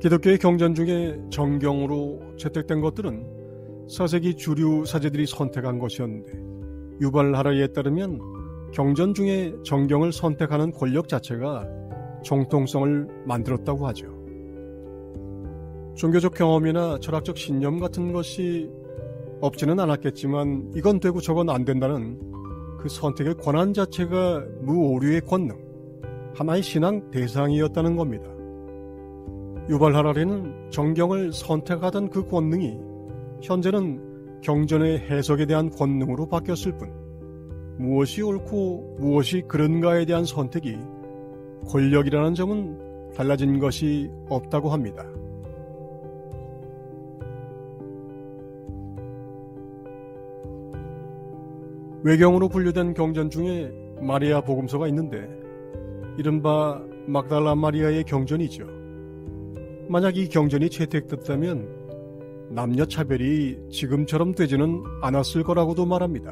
기독교의 경전 중에 정경으로 채택된 것들은 4세기 주류 사제들이 선택한 것이었는데, 유발 하라리에 따르면 경전 중에 정경을 선택하는 권력 자체가 정통성을 만들었다고 하죠. 종교적 경험이나 철학적 신념 같은 것이 없지는 않았겠지만 이건 되고 저건 안 된다는 그 선택의 권한 자체가 무오류의 권능, 하나의 신앙 대상이었다는 겁니다. 유발 하라리는 정경을 선택하던 그 권능이 현재는 경전의 해석에 대한 권능으로 바뀌었을 뿐, 무엇이 옳고 무엇이 그른가에 대한 선택이 권력이라는 점은 달라진 것이 없다고 합니다. 외경으로 분류된 경전 중에 마리아 복음서가 있는데, 이른바 막달라 마리아의 경전이죠. 만약 이 경전이 채택됐다면 남녀 차별이 지금처럼 되지는 않았을 거라고도 말합니다.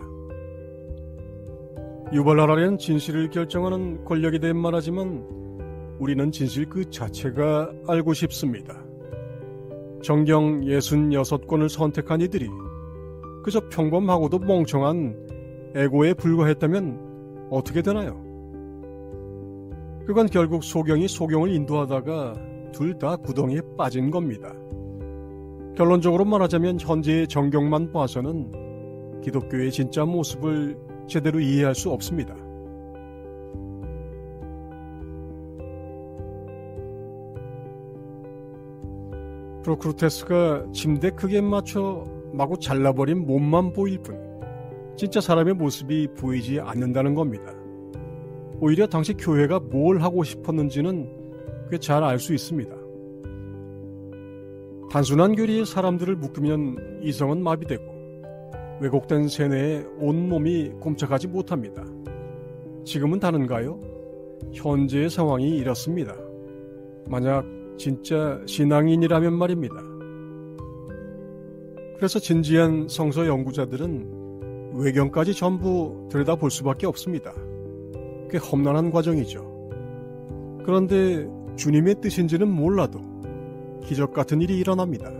유발 하라리는 진실을 결정하는 권력에 대해 말하지만 우리는 진실 그 자체가 알고 싶습니다. 정경 66권을 선택한 이들이 그저 평범하고도 멍청한 에고에 불과했다면 어떻게 되나요? 그건 결국 소경이 소경을 인도하다가 둘 다 구덩이에 빠진 겁니다. 결론적으로 말하자면 현재의 정경만 봐서는 기독교의 진짜 모습을 제대로 이해할 수 없습니다. 프로크루테스가 침대 크기에 맞춰 마구 잘라버린 몸만 보일 뿐 진짜 사람의 모습이 보이지 않는다는 겁니다. 오히려 당시 교회가 뭘 하고 싶었는지는 꽤 잘 알 수 있습니다. 단순한 교리에 사람들을 묶으면 이성은 마비되고 왜곡된 세뇌에 온몸이 꼼짝하지 못합니다. 지금은 다른가요? 현재의 상황이 이렇습니다. 만약 진짜 신앙인이라면 말입니다. 그래서 진지한 성서 연구자들은 외경까지 전부 들여다볼 수밖에 없습니다. 꽤 험난한 과정이죠. 그런데 주님의 뜻인지는 몰라도 기적 같은 일이 일어납니다.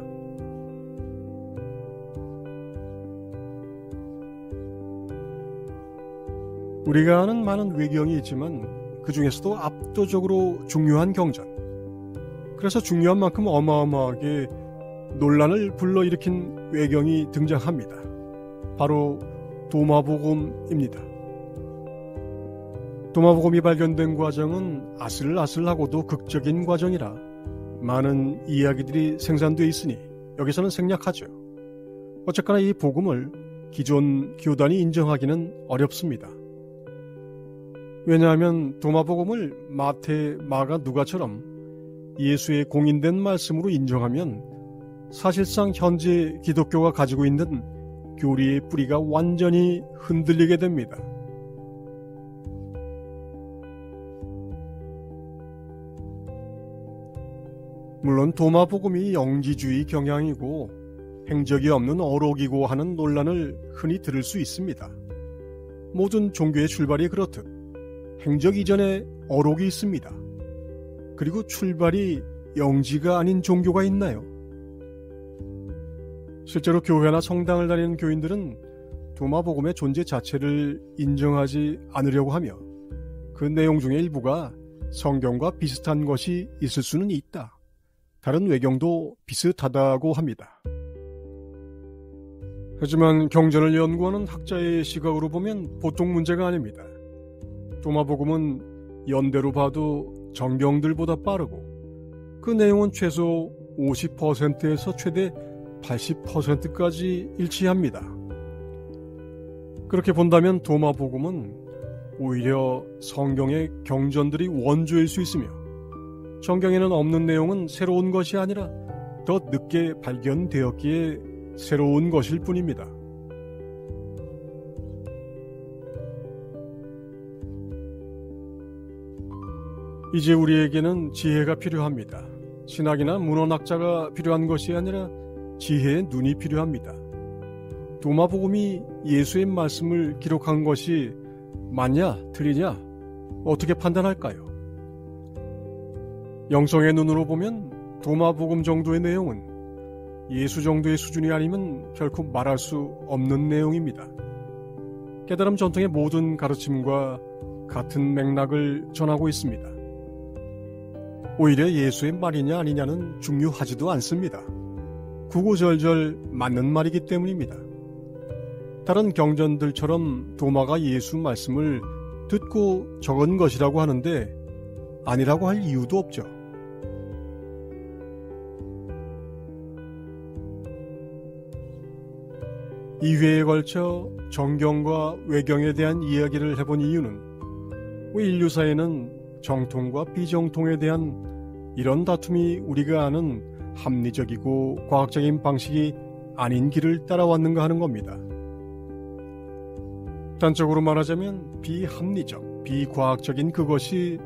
우리가 아는 많은 외경이 있지만 그 중에서도 압도적으로 중요한 경전, 그래서 중요한 만큼 어마어마하게 논란을 불러일으킨 외경이 등장합니다. 바로 도마복음입니다. 도마복음이 발견된 과정은 아슬아슬하고도 극적인 과정이라 많은 이야기들이 생산되어 있으니 여기서는 생략하죠. 어쨌거나 이 복음을 기존 교단이 인정하기는 어렵습니다. 왜냐하면 도마복음을 마태, 마가, 누가처럼 예수의 공인된 말씀으로 인정하면 사실상 현재 기독교가 가지고 있는 교리의 뿌리가 완전히 흔들리게 됩니다. 물론 도마복음이 영지주의 경향이고 행적이 없는 어록이고 하는 논란을 흔히 들을 수 있습니다. 모든 종교의 출발이 그렇듯 행적 이전에 어록이 있습니다. 그리고 출발이 영지가 아닌 종교가 있나요? 실제로 교회나 성당을 다니는 교인들은 도마복음의 존재 자체를 인정하지 않으려고 하며 그 내용 중에 일부가 성경과 비슷한 것이 있을 수는 있다, 다른 외경도 비슷하다고 합니다. 하지만 경전을 연구하는 학자의 시각으로 보면 보통 문제가 아닙니다. 도마복음은 연대로 봐도 정경들보다 빠르고 그 내용은 최소 50%에서 최대 80%까지 일치합니다. 그렇게 본다면 도마복음은 오히려 성경의 경전들이 원조일 수 있으며 성경에는 없는 내용은 새로운 것이 아니라 더 늦게 발견되었기에 새로운 것일 뿐입니다. 이제 우리에게는 지혜가 필요합니다. 신학이나 문헌학자가 필요한 것이 아니라 지혜의 눈이 필요합니다. 도마복음이 예수의 말씀을 기록한 것이 맞냐, 틀리냐, 어떻게 판단할까요? 영성의 눈으로 보면 도마복음 정도의 내용은 예수 정도의 수준이 아니면 결코 말할 수 없는 내용입니다. 깨달음 전통의 모든 가르침과 같은 맥락을 전하고 있습니다. 오히려 예수의 말이냐 아니냐는 중요하지도 않습니다. 구구절절 맞는 말이기 때문입니다. 다른 경전들처럼 도마가 예수 말씀을 듣고 적은 것이라고 하는데 아니라고 할 이유도 없죠. 이 회에 걸쳐 정경과 외경에 대한 이야기를 해본 이유는 왜 인류사에는 정통과 비정통에 대한 이런 다툼이 우리가 아는 합리적이고 과학적인 방식이 아닌 길을 따라왔는가 하는 겁니다. 단적으로 말하자면 비합리적, 비과학적인 그것이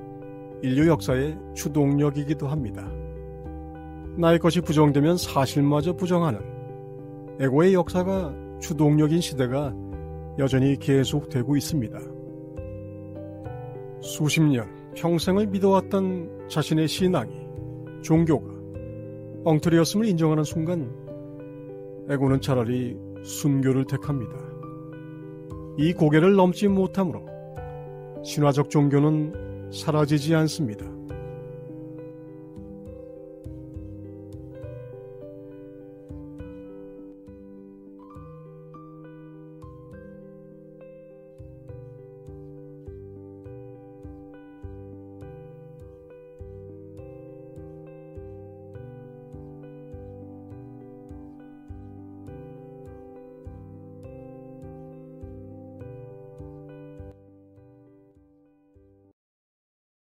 인류 역사의 추동력이기도 합니다. 나의 것이 부정되면 사실마저 부정하는 에고의 역사가 추동력인 시대가 여전히 계속되고 있습니다. 수십 년, 평생을 믿어왔던 자신의 신앙이, 종교가 엉터리였음을 인정하는 순간 에고는 차라리 순교를 택합니다. 이 고개를 넘지 못함으로 신화적 종교는 사라지지 않습니다.